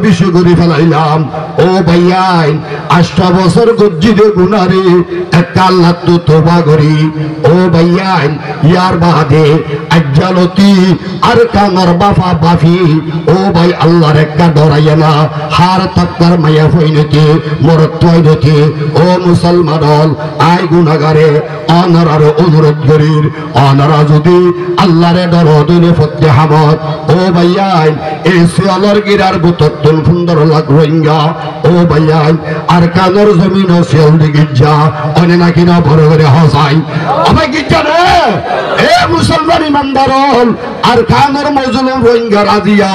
বেশি করে ফেলাইলাম। ও ভাইয়াই 8 বছর গজ্জিদে গুনারে একটা আল্লাহ তো তোবা করি। ও ভাইয়াই ইয়ার বাদে আজ্জালতি আর কানার বাফা বাফি। ও ভাই আল্লাহর একটা ডরাইয়া না হার তাক্কার মায়া হইনতে মরত্ব হইনতে। ও মুসলমান আই গুনাগারে অনারার অনুরোধ করির অনারা যদি আল্লাহরে ডর দিলে ফতে হামত। ও ভাইয়াই এই শিয়ালর গিরার বুতত্তন সুন্দর লাগ রোহিঙ্গা। ও ভাইয়াই আর কানর জমিন শিয়াল দিকে যা অনে নাকি না বড় করে হসাই আমায় গিজ্জা রে। এ মুসলমান ইমানদার আর কানর মজলুম রোহিঙ্গা রাজিয়া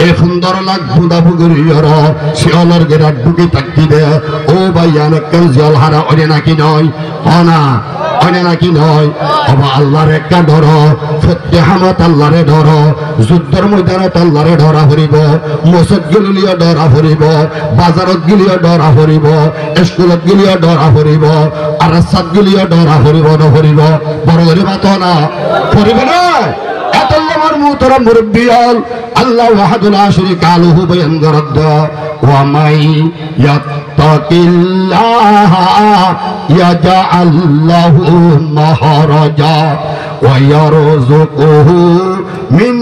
এ সুন্দর লাগ বুদাবু করিয়র শিয়ালর গিরার ঢুকে থাকতি দে। ও ভাইয়া নাকেল জল হারা অনে নাকি নয় হনা অনে নাকি নয় বাবা আল্লাহর একটা ডর ফতে হামত আল্লাহরে ডর যুদ্ধের ময়দানত আল্লাহরে ডরা ফুরিব মসজিদ গলিও ডরা ফুরিব বাজারত গলিও ডরা ফুরিব স্কুলত গলিও ডরা ফুরিব আর রাস্তাত গলিও ডরা ফুরিব নফুরিব বড় করে মাত না ফুরিব না। এত আমার মুহতরম মুরব্বী হল আল্লাহ ওয়াহাদুল লা শারীকা লাহু বয়ান করদ ওয়া মাই ইয়াত্তাকিল্লাহা ইয়াজআল লাহু মাহরাজা ওয়া ইয়ারযুকুহু মিন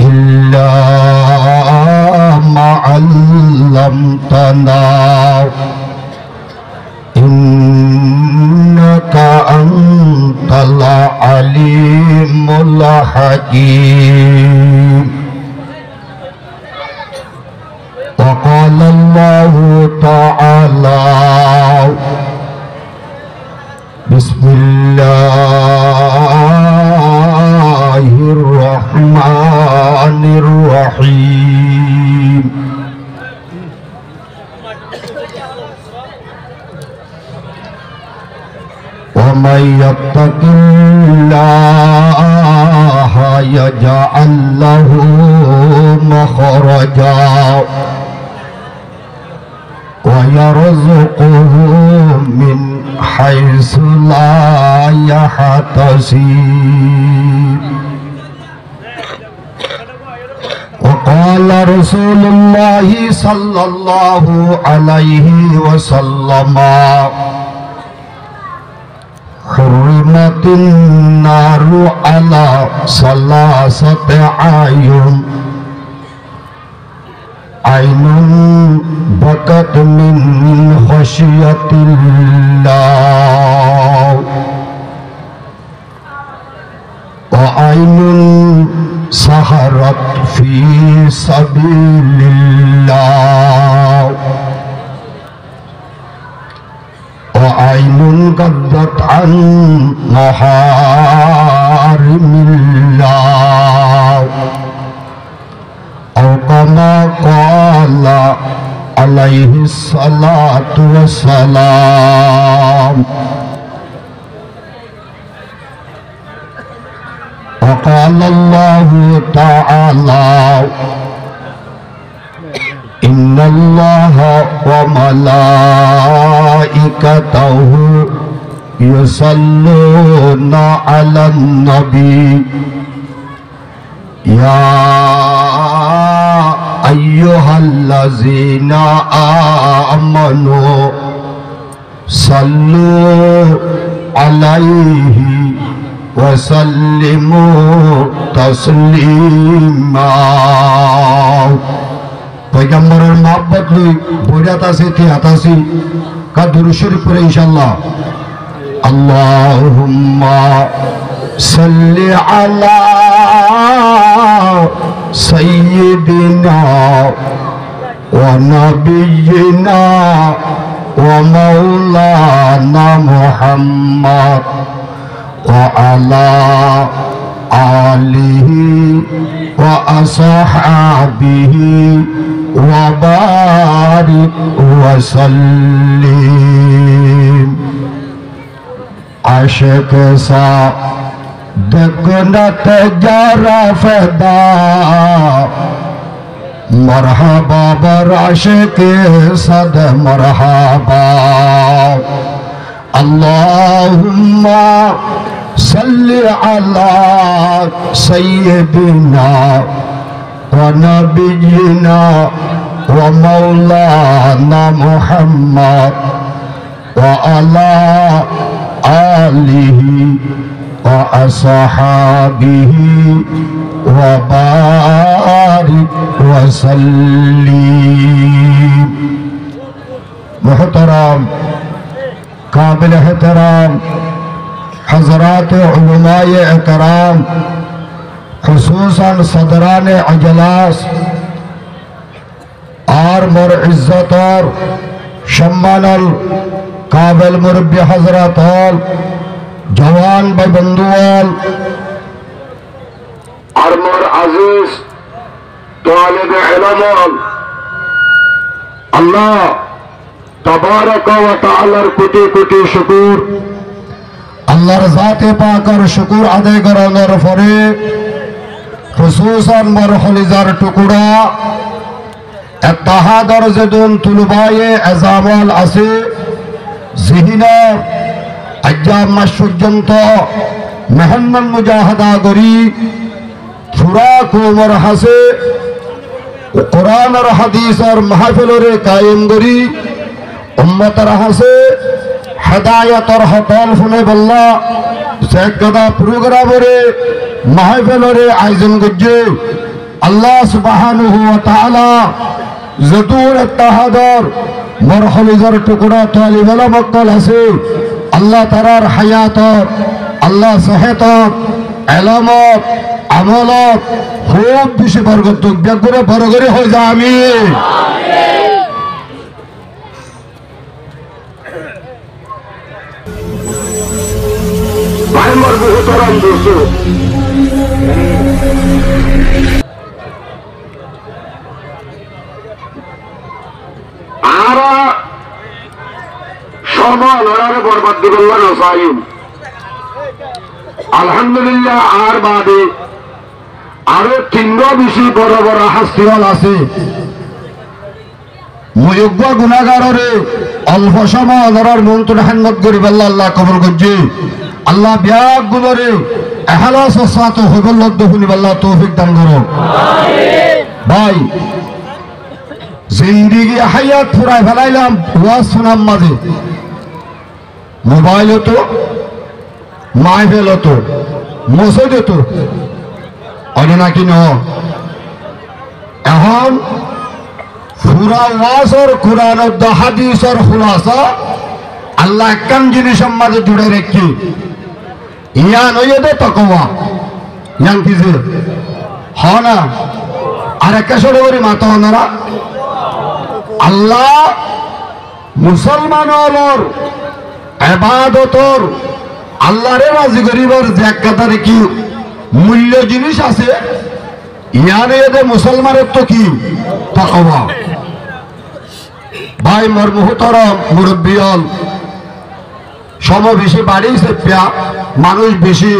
ইল্লা মা আল্লামতানা ইন্নাকা আনতাল আলিমুল হাকীম। وقال الله تعالى بسم الله الرحمن الرحيم ومن يتق الله يجعل له مخرجا ويرزقه من حيث لا يحتسب. وقال رسول الله صلى الله عليه وسلم حرمت النار على ثلاثة أعين عين بكت من خشية الله وعين سهرت في سبيل الله وعين غضت عن محارم الله أو كما قال عليه الصلاة والسلام. وقال الله تعالى إن الله وملائكته يصلون على النبي يا أيها الذين آمنوا صلوا عليه وسلموا تسليما. পয়গম্বরের মহব্বত লই বইরাত আছে তিয়াত আছে কা দুরূদ শরীফ পড়ে ইনশাআল্লাহ। আল্লাহুম্মা সাল্লি আলা সাইয়্যিদিনা ওয়া নাবিয়িনা ওয়া মাওলানা মুহাম্মদ ওয়া আলা আলিহি ওয়া আসহাবিহি ওয়া বারিক ওয়া সাল্লিম. আশিক সা دگنت جارا فدا مرحبا برعشق صد مرحبا. اللهم صل على سيدنا ونبينا ومولانا محمد وعلى آله وأصحابه وبارك وسلم. محترم काबिल एहतराम हजरात उलमाए एहतराम खुसूसन सदरान अजलास और मोर इज्जत और सम्मानल काबिल मुरब्बी हजरत जवान भाई बंधुआल और मोर अजीज तालिब इल्म अल्लाह तबारक व तआलार कोटि कोटि शुकुर আল্লাহর জাতে পাকের শুকর আদায় করানোর পরে খুসুসান মোর খলিজার টুকরা ইত্তেহাদর যেদুন তুলবায়ে আজামাল আছে জিহিনা আজ্জাম মাস পর্যন্ত মেহনত মুজাহাদা করি পুরা কোমর হাসে কোরআন আর হাদিসের মাহফিলরে কায়েম করি উম্মতের হাসে হেদায়তর হতল শুনে বললা সেকদা প্রোগ্রামরে মাহফিলরে আয়োজন করছে আল্লাহ সুবহানাহু ওয়া তাআলা যদুর ইত্তেহাদর মোর খলিজার টুকরা তালিবেলা মক্কল আছে আল্লাহ তারার হায়াতত আল্লাহ সেহতত ইলমত আমলত খুব বেশি বরকত ব্যাগুরে বড় হয়ে যা আমিন। আলহামদুলিল্লাহ আর বাদে আরো তিনটা বেশি বড় বড় হাস্তিওয়াল আছে মুযোগ্য গুণাগারে অল্প সময় ধরার মন্ত্র হেন্নত করি বললা আল্লাহ কবুল করছে আল্লাহ ব্যাগ গুলোরে এহলাস ও সাত হইবল্লদ শুনিব আল্লাহ তৌফিক দান করো। ভাই জিন্দিগি হায়াত ফুরাই ফেলাইলাম ওয়াজ শোনাম মাঝে মোবাইল হতো মাহফিল হতো মসজিদ হতো অন্য নাকি ন এখন পুরা ওয়াজ আর কোরআন ও হাদিসের খুলাসা আল্লাহ একখান জিনিসের মাঝে জুড়ে রেখি ইয়ান হইয়ে দে তকওয়া ইয়ান কি যে হ না আর একটা সরে করি মাতা ওনারা আল্লাহ মুসলমানর ইবাদতর আল্লাহরে রাজি করিবার যে একটারে কি মূল্য জিনিস আছে ইয়ান এদে মুসলমানের তো কি তাকওয়া। ভাই মোর মুহতারাম মুরব্বিয়াল সম বেশি বাড়িয়েছে মানুষ বেশি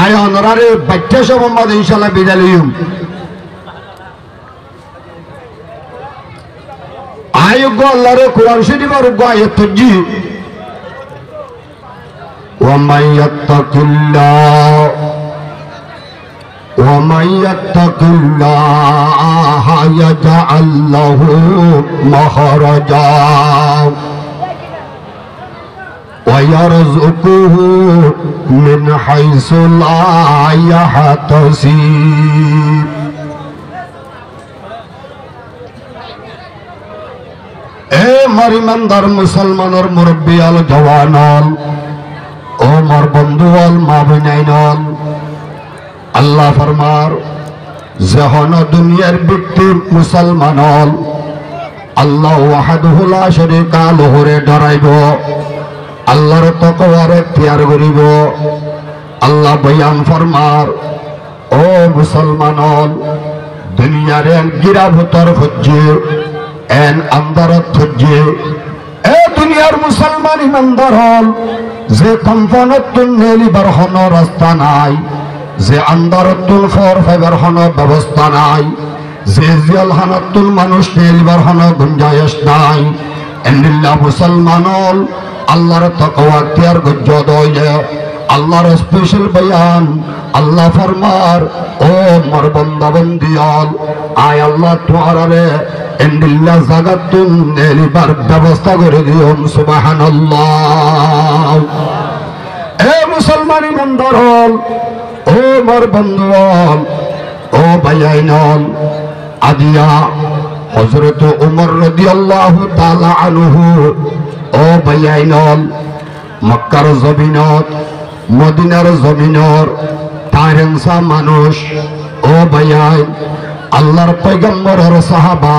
আয় অনরারে বাচ্চা সম্বন্ধ ইনশাল্লাহ বিদায় লইম আয়োগ্য আল্লাহরে কোরআন শরীফের উগ্র আয়াত তজি ওয়ামান ইয়াত্তাকিল্লাহ ইয়াজআল লাহু মাখরাজা ويرزقه من حيث لا يحتسب এ মারিমানদার মুসলমানের মুরব্বিয়াল জওয়ানল ও মোর বন্ধুয়াল মা বোনাইনল আল্লাহ ফরমার যখন দুনিয়ার ব্যক্তি মুসলমানল আল্লাহ ওয়াহদাহু লা শারীকা লাহুরে ডরাইব আল্লাহর তাকওয়ার ইখতিয়ার করিব আল্লাহ বয়ান ফরমার ও মুসলমানল দুনিয়ার গিরাভতর হজ্জে এন আন্দারত হজ্জে এ দুনিয়ার মুসলমান ইমানদার হল যে কম্পনতুন নেলিবার হন রাস্তা নাই যে আন্দারতুল ফর ফাইবার হন ব্যবস্থা নাই যে জিয়ালহানাতুল মানুষ নেলিবার হন গুঞ্জাইশ নাই এন্দিল্লাহ মুসলমানল আল্লাহর তাকওয়া ইখতিয়ার গজ্জ দইলে আল্লাহর স্পেশাল বয়ান আল্লাহ ফরমার ও মোর বান্দা বান্দিয়াল আয় আল্লাহ তোমারে ইন্দিল্লা জাগাতুন নেলিবার ব্যবস্থা করে দিও সুবহানাল্লাহ। এ মুসলমান ইমানদার হল ও মোর বন্ধুয়াল ও ভাইয়াইনল আদিয়া হযরত ওমর রাদিয়াল্লাহু তাআলা আনহু ও ভাইয়াইনল মক্কার জমিনত মদিনার জমিনর তারেনসা মানুষ ও ভাইয়াই আল্লাহর পয়গম্বরের সাহাবা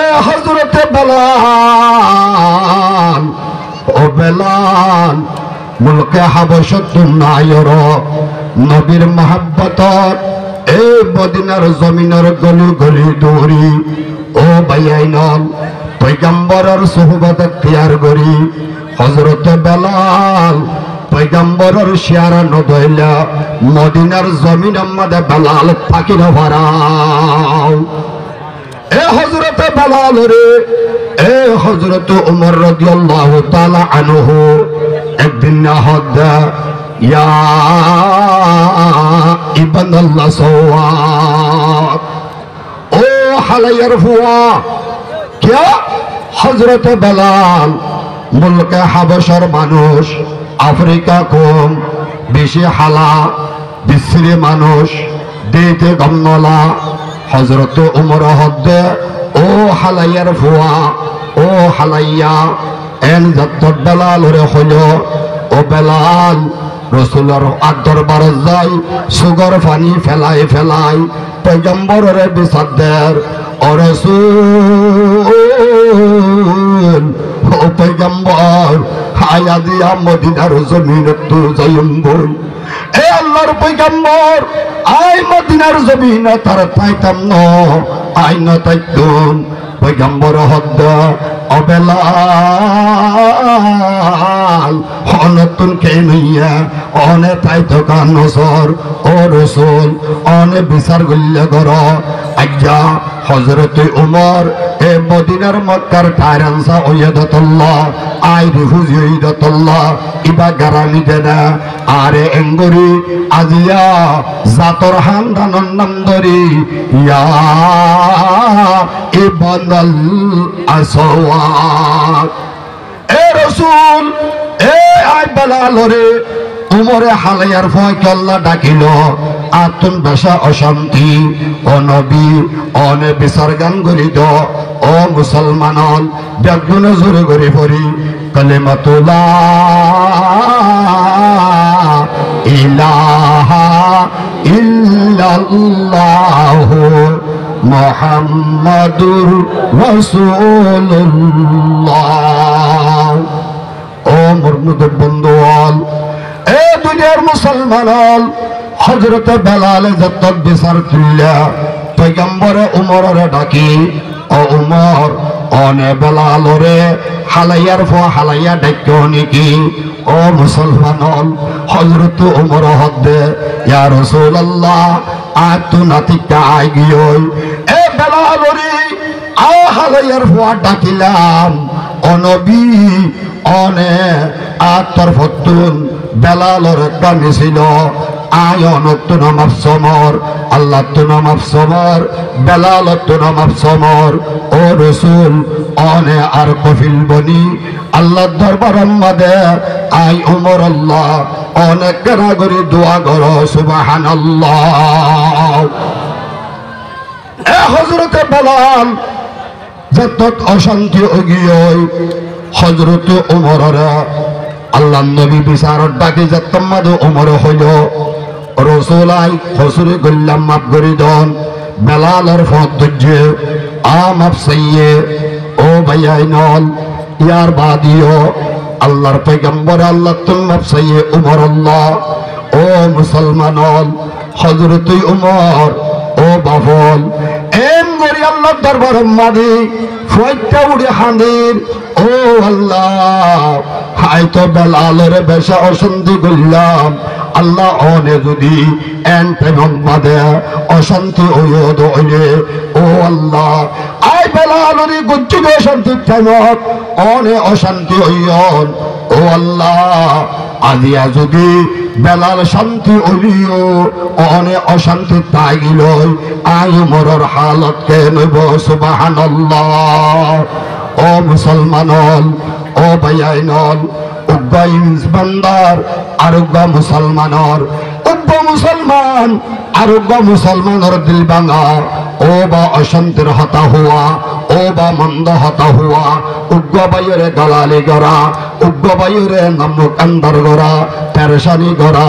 এ হযরত বেলাল ও বেলাল মুলকে হাবশত নায়র নবীর মহব্বতত এই মদিনার জমিনের গলি গলি দৌড়ি ও ভাইয়াইনল পয়গম্বরের সুহবত এখতিয়ার করি হযরত বেলাল পয়গম্বরের শিয়ারা নদইলা মদিনার জমিন মধ্যে বেলাল ফাকির ভরাও। এ হযরত বেলাল রে এ হযরত ওমর রাদিয়াল্লাহু তাআলা আনহু একদিন নাহদ ইয়া ইবনাল্লাহ সওয়াত ও হালায়ার ফুয়া क्या হযরত বেলাল মুলকে হাবশার মানুষ আফ্রিকা কম বেশি হালা বিশ্রী মানুষ দেতে গমনলা হযরত ওমর হদ্দে ও হালাইয়ার ফুয়া ও হালাইয়া এন যত বেলাল রে হইল ও বেলাল রসুলের দরবার যাই সুগর পানি ফেলাই ফেলাই পয়গম্বরের বিচারদের ও রসুল ও পয়গম্বর হায়া দিয়া মদিনার জমিন তো যাইম বই এ আল্লাহর পয়গম্বর আই মদিনার জমিন তার পাইতাম ন আই ন তাইতুন পয়গম্বর হদ্দ ও বেলাল অনতুন কে নইয়া অনে তাইতো কান নসর ও রসুল অনে বিচার গল্য কর আজ্ঞা হযরত ওমর এ মদিনার মক্কার টাইরানসা ওয়াদাতুল্লাহ আই রিফুজি ওয়াদাতুল্লাহ ইবা গারামি দেনা আরে এঙ্গরি আজিয়া জাতর হান্দানন নাম ধরি ইয়া ইবনাল আসওয়াদ এ রসুল এ আই বেলাল রে উমরে হালাইয়ার ভয়কে আল্লাহ ডাকিল আতুন ভাষা অশান্তি ও নবী অনে বিচার গান গরিদ ও মুসলমানল ব্যাগুনে জোরে গড়ি পড়ি কালেমাতুলা ইলাহা ইল্লাল্লাহ মুহাম্মাদুর রাসূলুল্লাহ। ও মুরমুদের বন্ধুয়াল এ দুনিয়ার মুসলমান হযরত বেলাল যত বিচার তুল্লা পয়গম্বরে উমরের ডাকি ও উমর অনে বেলাল রে হালাইয়ার ফ হালাইয়া ডাক্য নাকি ও মুসলমান হযরত উমর হদ্দে ইয়া রাসূলুল্লাহ আতু নাতিকা আই গিয়ই এ বেলাল রে আ হালাইয়ার ফ ডাকিলাম ও নবী অনে আতর ফতুন বেলালর কামি ছিল আয়নত নামাজ সমর আল্লাহ তো নামাজ সমর বেলাল তো নামাজ সমর ও রসুল অনে আর কফিল বনি আল্লাহ দরবার মাদে আই ওমর আল্লাহ অনেক কারাগরি দোয়া করো সুবহানাল্লাহ। এ হযরত বেলাল যত অশান্তি অগিয়ই হযরত ওমররা আল্লাহ নবী বিচারত ডাকি যতমাদ ওমর হইল রসুলাই হসুরে গল্লাম মাফ করি দন বেলালের ফদ্দুজ্জ মাফ সাইয়ে ও ভাইয়াইনল ইয়ার বাদিও আল্লাহর পয়গম্বর আল্লাহ তুম মাফ সাইয়ে ওমর আল্লাহ ও মুসলমানল হযরত ওমর ও বাফল এম গরি আল্লাহ দরবার মাদি ফয়টা উড়ে হাঁদির ও আল্লাহ হয়তো বেলালের বেশা অশান্তি করলাম আল্লাহ অনে যদি এন পেমন বাদে অশান্তি হইলে ও আল্লাহ আই বেলালের গুজ্জুকে অশান্তি পেমত অনে অশান্তি হইয়ন ও আল্লাহ আজিয়া যদি বেলাল শান্তি অলিও অনে অশান্তি তাইল আয় মরর হালত কে নইব সুবহানাল্লাহ। ও মুসলমানল ও ভাইয়াইনল উগ্র বান্দার আরোগ্য মুসলমানর উগ্র মুসলমান আরোগ্য মুসলমানর দিল ভাঙা ও বা অশান্তির হতা হওয়া ও বা মন্দ হতা হওয়া উগ্র বায়ুরে দলালি গড়া উগ্র বায়ুরে নামকান্দার গড়া পেরেশানি গড়া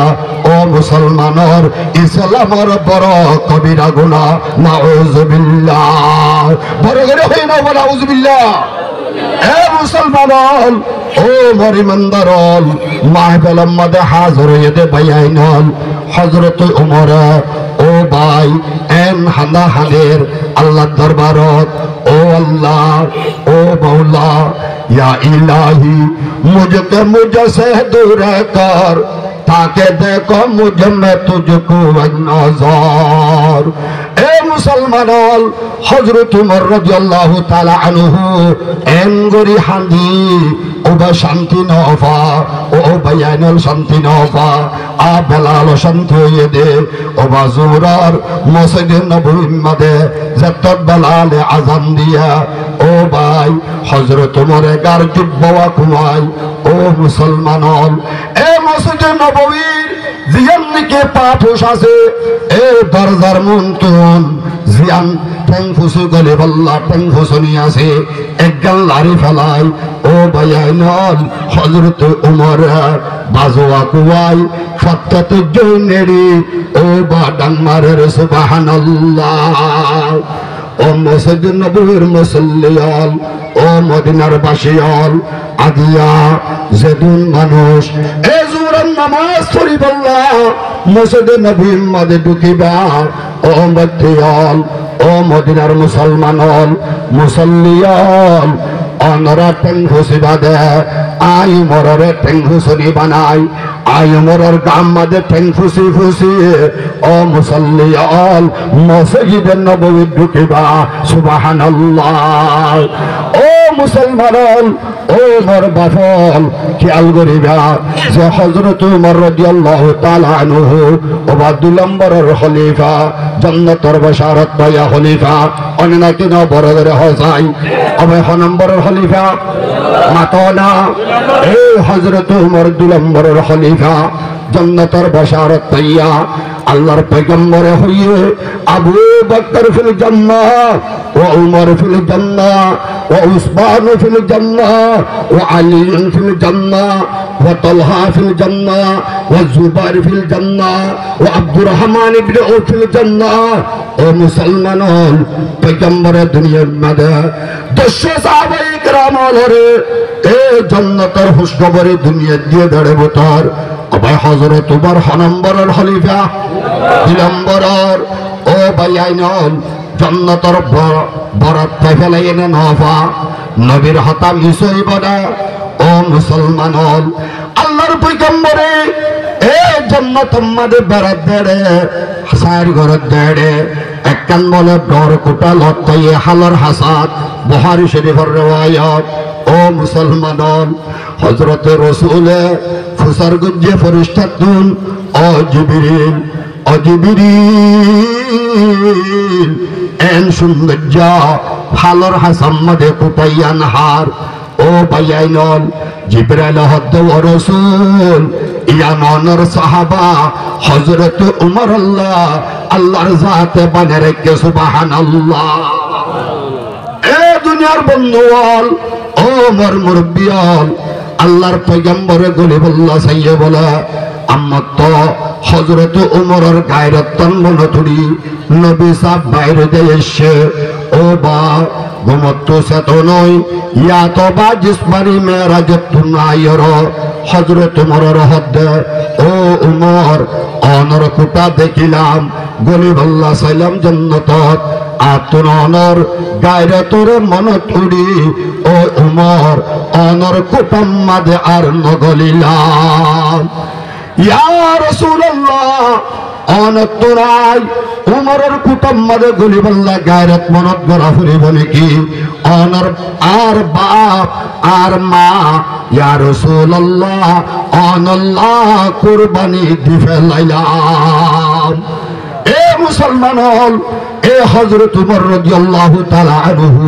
ও মুসলমানর ইসলামর বড় কবিরা গুনাহ নাউজুবিল্লাহ। বড় করে হই না বলা নাউজুবিল্লাহ। এ মুসলমানল ও মরিমন্দারল মাহফিলের মধ্যে হাজির হইতে ভাইয়াইনল হযরত ওমর ও ভাই এন হান্দা হাদের আল্লাহর দরবারত ও আল্লাহ ও মওলা ইয়া ইলাহি মুঝকে মুঝসে দূর কর তাকে দেখো মুঝ মে তুঝকো নজর। এ মুসলমানল হযরত ওমর রাদিয়াল্লাহু তাআলা আনহু এন গরি হান্দি ওবা শান্তি নফা ও বায়ানুল শান্তি নফা আ বেলাল শান্তি হয়ে দে ওবা জোরার মসজিদে নববীর মধ্যে যত বেলাল আযান দিয়া ও ভাই হযরত ওমরে গার জুব্বা কুমাই ও মুসলমানল এ মসজিদে নববীর জিয়ানকে পাঠোস আছে এ দরজার মুনতুন জিয়ান ঠ্যাং ফুসু গলে বল্লা ঠ্যাং ফুসনি আছে একগাল লারি ফেলাই ও ভাইয়াইনল হযরত ওমর বাজোয়া কুয়াই ফত্তাত জৈনেরি ও বা ডাংমারের সুবহানাল্লাহ। ও মসজিদ নববীর মুসল্লিয়াল ও মদিনার বাসিয়াল আদিয়া যেদিন মানুষ এ জোহরের নামাজ পড়িবল্লা মসজিদ নববীর মধ্যে ঢুকিবা ও মদিয়াল ও মদিনার মুসলমানল মুসল্লিয়াল অনরা টেং ফুসিবা দে আই মররে টেং ফুসনি বানাই আই মরর গাম মধ্যে টেং ফুসি ফুসি ও মুসল্লিয়াল মসজিদের নববী ঢুকিবা সুবহানাল্লাহ। ও মুসলমান ও মোর বাফল খেয়াল করিবা যে হযরত ওমর রাদিয়াল্লাহু তাআলা আনহু ওবা 2 নম্বরের খলিফা জান্নাতের বশারত পায়া খলিফা অনেক না বড় করে হসাই ওবা 1 নম্বরের খলিফা মাতনা এ হযরত ওমর 2 নম্বরের খলিফা জান্নাতের বশারত পাইয়া আল্লাহর পয়গম্বর হইয়ে আবু বকর ফিল জান্নাহ ওয়া উমর ফিল জান্নাহ ওয়া উসমান ফিল জান্নাহ ওয়া আলী ফিল জান্নাহ ওয়া তালহা ফিল জান্নাহ ওয়া জুবাইর ফিল জান্নাহ ওয়া আব্দুর রহমান ইবনে আউফ ফিল জান্নাহ। ও মুসলমানন পয়গম্বরের দুনিয়ার মধ্যে 200 সাহাবায়ে কেরাম হলে এ জান্নাতের খুশখবরি দুনিয়া দিয়ে ধরে বতর আবার হযরত ওমর 1 নম্বরের খলিফা 2 নম্বরের ও ভাইয়াইনল জান্নাতের বরাত ফেলাই এনে নফা নবীর হতা মিসই বড়া। ও মুসলমানল আল্লাহর পয়গম্বরে এ জান্নাতের মধ্যে বরাত দেড়ে সাইর ঘরত দেড়ে একখান বলে ডর কোটা লতাইয়ে হালর হাসাত বুখারী শরীফের riwayat। ও মুসলমানল হযরত রাসূলে ফুসার গুজে ফেরেশতাতুন ও জিবরিল এন সৌন্দর্য হালর হাসাম মধ্যে কুটাইয়ান হার। ও ভাইয়াইনল জিবরাইল হদ্দ ও রাসূল ইয়ামানের সাহাবা হযরত ওমর আল্লাহর জাতে বানে রেখে সুবহানাল্লাহ। এ দুনিয়ার বন্ধুয়াল ও মোর মুরব্বিয়াল আল্লাহর পয়গম্বরে গলিবুল্লাহ সাইয়ে বলা আম্মা তো হযরত ওমরের গায়রত তন্মনতুরি নবী সাহেব বাইরে দেশে ও বা ঘুমত্ত চেতনই ইয়া তো বা জিসমানি মেরাজত নাইর হযরত ওমরের হদ্দে ও ওমর অনর কুটা দেখিলাম গলিবুল্লাহ সাইলাম জান্নাতত আতনর গায়রতরে মনত উড়ি ও ওমর অনর কুটাম মাদে আর নগলিলাম। ইয়া রাসূলুল্লাহ অনত নাই উমরের কুটুম মাঝে গুলি বললে গায়রত মনত গড়া ফুরিব নাকি অনর আর বাপ আর মা ইয়া রাসূলুল্লাহ অনল্লাহ কুরবানি দি ফেলাইলাম এ মুসলমান হল এ হযরত উমর রাদিয়াল্লাহু তাআলা আনহু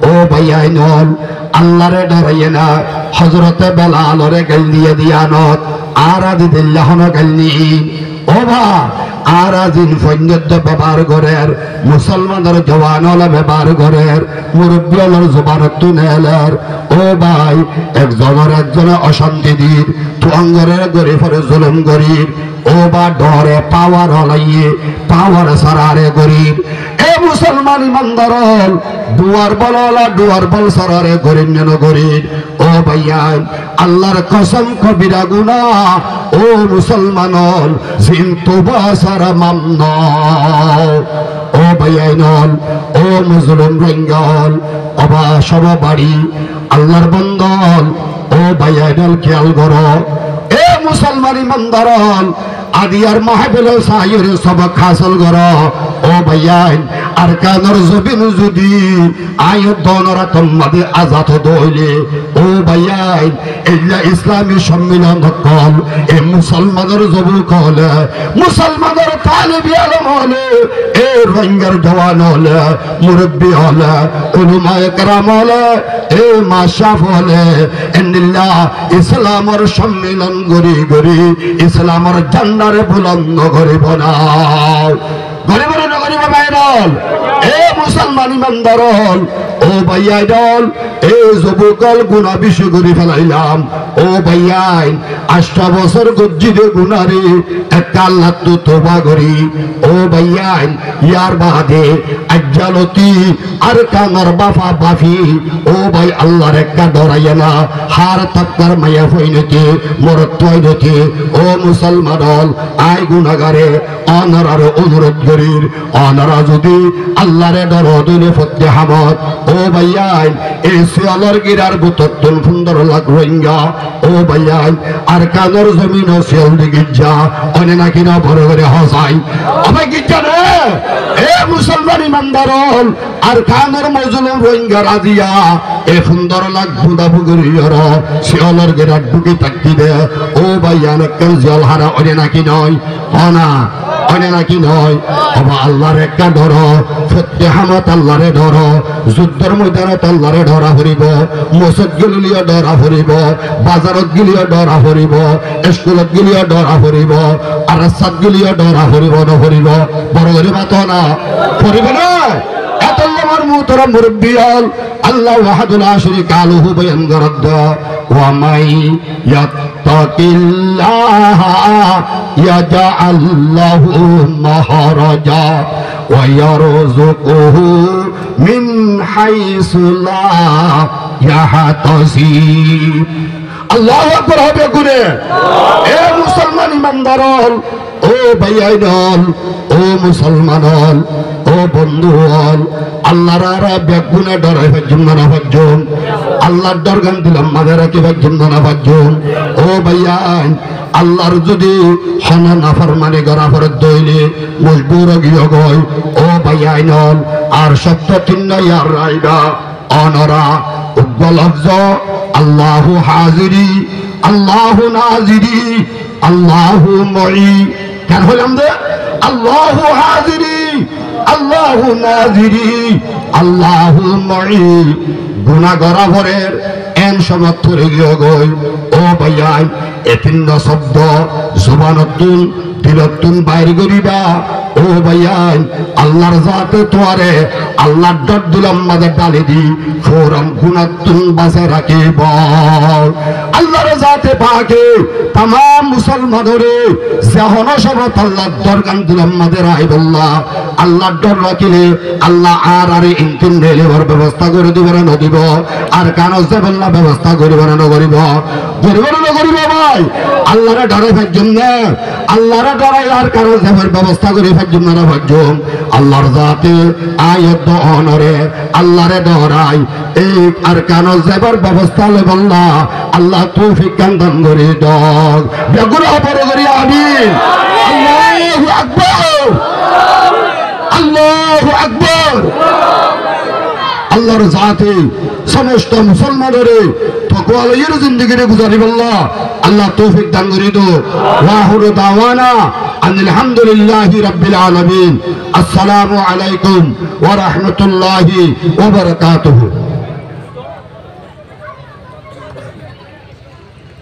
ও ভাইয়াইন হল আল্লাহরে ডরাইয়ে না হযরতে বেলালরে গাল দিয়ে দিয়ানত আর আদি দিল্লাহন গালনি ও ভা আর আজিন ফৈন্যদ ব্যবহার করের মুসলমানের জওয়ান হলে ব্যবহার করের মুরব্বী হলের জবানত তুনেলের ও ভাই একজনে অশান্তি দিন তুয়াঙ্গরের গরিফরে জুলুম গরিব ও বা ডরে পাওয়ার হলাইয়ে পাওয়ার সারারে গরিব এ মুসলমান ইমানদার হল দুয়ার বল হলা দুয়ার বল সারারে গরিব নেন গরিব ও ভাইয়ান আল্লাহর কসম কবিরা গুনাহ ও মুসলমান হল জিন তোবা সারা মামনা ও ভাইয়ান হল ও মুজলুম রঙ্গল অবা সব বাড়ি আল্লাহর বন্দল ও ভাইয়ান হল খেয়াল করো এ মুসলমান ইমানদার হল আদিয়ার মাহফিল সাহির সবক হাসিল করো ও ভাইয়ান আর কানর জবিন যদি আয় দনরা তোমাদে আজাদ দইলে ও ভাইয়ান এলা ইসলামী সম্মিলন কল এ মুসলমানের জবু কল মুসলমানের তালিব আলম হলে এ রঙ্গের জওয়ান হলে মুরব্বী হলে উলামায়ে কেরাম হলে এ মাশাফ হলে ইন্নাল্লাহ ইসলামের সম্মিলন গরি গরি ইসলামের জান্নারে বুলন্দ করে বানাও গরিব না গরিব ভাইরাল এ মুসলমান ইমানদার হল ও ভাইয়া দল এ যুবকল গুনাহ বেশি করে ফেলাইলাম ও ভাইয়াই 8 বছর গজ্জিদে গুনারে একটা আল্লাহ তো তওবা করি ও ভাইয়াই ইয়ার বাদে আজ্জালতি আর কামর বাফা বাফি ও ভাই আল্লাহর একটা ডরাইয়া না হার তাক্কার মায়া হইনতে মরত হইনতে ও মুসলমান হল আই গুনাহগারে অনরার অনুরোধ করির অনরা যদি আল্লাহরে ডর দিলে ফতে হামত ও ভাইয়াই এই সিয়ালর গিরার বুততুল সুন্দর লাগ রোহিঙ্গা ও ভাইয়াই আর কানর জমিন সিয়াল দিকে যা অনে নাকি না বড় করে হসাই আবার কি জানে এ মুসলমান ইমানদার হল আর কানর মজলুম রোহিঙ্গা রাজিয়া এ সুন্দর লাগ বুদা বুগরিয়র সিয়ালর গিরার ঢুকে তাকি দে ও ভাইয়ান কেন জিয়াল হারা অনে নাকি নয় অনা অনে নাকি নয় বাবা আল্লাহর একটা ডর ফতে হামত আল্লাহরে ডর যুদ্ধের ময়দানত আল্লাহরে ডরা ফুরিব মসজিদ গলিও ডরা ফুরিব বাজারত গলিও ডরা ফুরিব স্কুলত গলিও ডরা ফুরিব আর রাস্তাত গলিও ডরা ফুরিব নফুরিব বড় করে মাতো না ফুরিব না এত আমার মুহতরম মুরব্বী হল আল্লাহ ওয়াহাদুল লা শারীকা লাহু বয়ান করদ ওয়া মাই ইয়াত্তাকিল্লাহ ইয়াজআল লাহু মাহরাজা ওয়া ইয়ারযুকুহু মিন হাইসু লা ইয়াহতাসিব আল্লাহু আকবার হবে গুনে এ মুসলমান ইমানদার হল ও ভাইয়াই হল ও মুসলমান হল ও বন্ধু হল আল্লাহর আর বেগুনে ডরাই ফাজুম না ফাজুম আল্লাহর দরগান দিলাম মাদারা কি ফাজুম না ফাজুম ও ভাইয়াই আল্লাহর যদি হনা নাফরমানি করা পরে দইলে মজবুর গিয়ে গয় ও ভাইয়াই হল আর সত্য তিন ইয়ার রাইদা অনরা উগ্গলফজ আল্লাহু হাজিরি আল্লাহু নাজিরি আল্লাহু মাই কেন হলাম দে আল্লাহু হাজিরি আল্লাহু নাজিরি আল্লাহু মাই গুনাহ করা পরের এন সমর্থরে গিয়ে গই ও ভাইয়াই এতিন্ন শব্দ জবানতুন দিলতুন বাইর করিবা ও ভাইয়াই আল্লাহর জাতে তোয়ারে আল্লাহর ডর দিলাম মাঝে ডালি দি ফোরম গুনাতুন বাসে রাখিব আল্লাহর জাতে পাকে তাম মুসলমানরে যেহন সবত আল্লাহর দরগান দিলাম মাঝে রাইবুল্লাহ আল্লাহর ডর রাখিলে আল্লাহ আর আরে ইনকিন নেলের ব্যবস্থা করে দিব না নদিব আর কানজ দেবল্লা ব্যবস্থা করিব না নগরিব করিব না নগরিব ভাই আল্লাহরে ডরে ফাজুম না আল্লাহরে ডরাই আর কানজ দেবের ব্যবস্থা করে ফাজুম না ফাজুম আল্লাহর জাতে আয়াত অনরে আল্লাহরে দরাই এই আর কানো যাবার ব্যবস্থা লই বল্লা আল্লাহ তৌফিক দান করে দাও বেগুরা বড় করি আমিন আল্লাহু আকবার আল্লাহু আকবার আল্লাহর জাতে সমস্ত মুসলমানের তকওয়ালের জিন্দেগি গুজারি বল্লা আল্লাহ তৌফিক দান করে দাও ওয়া আখিরু দাওয়ানা আলহামদুলিল্লাহি রাব্বিল আলামিন আসসালামু আলাইকুম ওয়া রাহমাতুল্লাহি ওয়া বারাকাতুহু